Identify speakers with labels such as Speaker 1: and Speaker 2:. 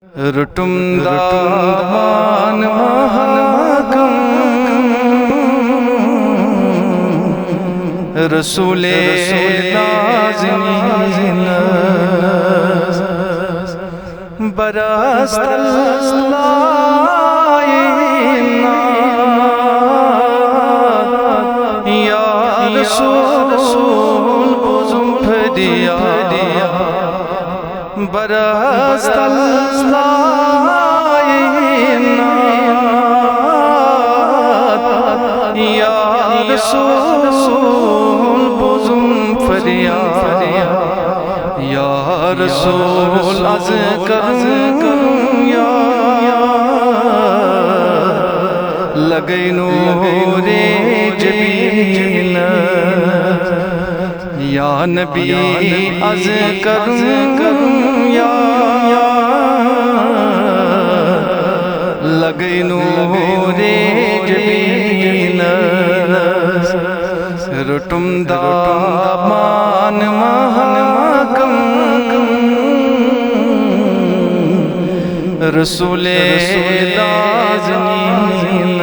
Speaker 1: رٹم دامان محکم رسول نازنین برست اللہ یا رسول بزم پھدیا برست اللہ یا رسول بزم فریاد یا رسول از کرم یا لگئی نور جبین یا نبی از کرم یا لگئی نور جبین رٹم دامان محکم رسول نازنین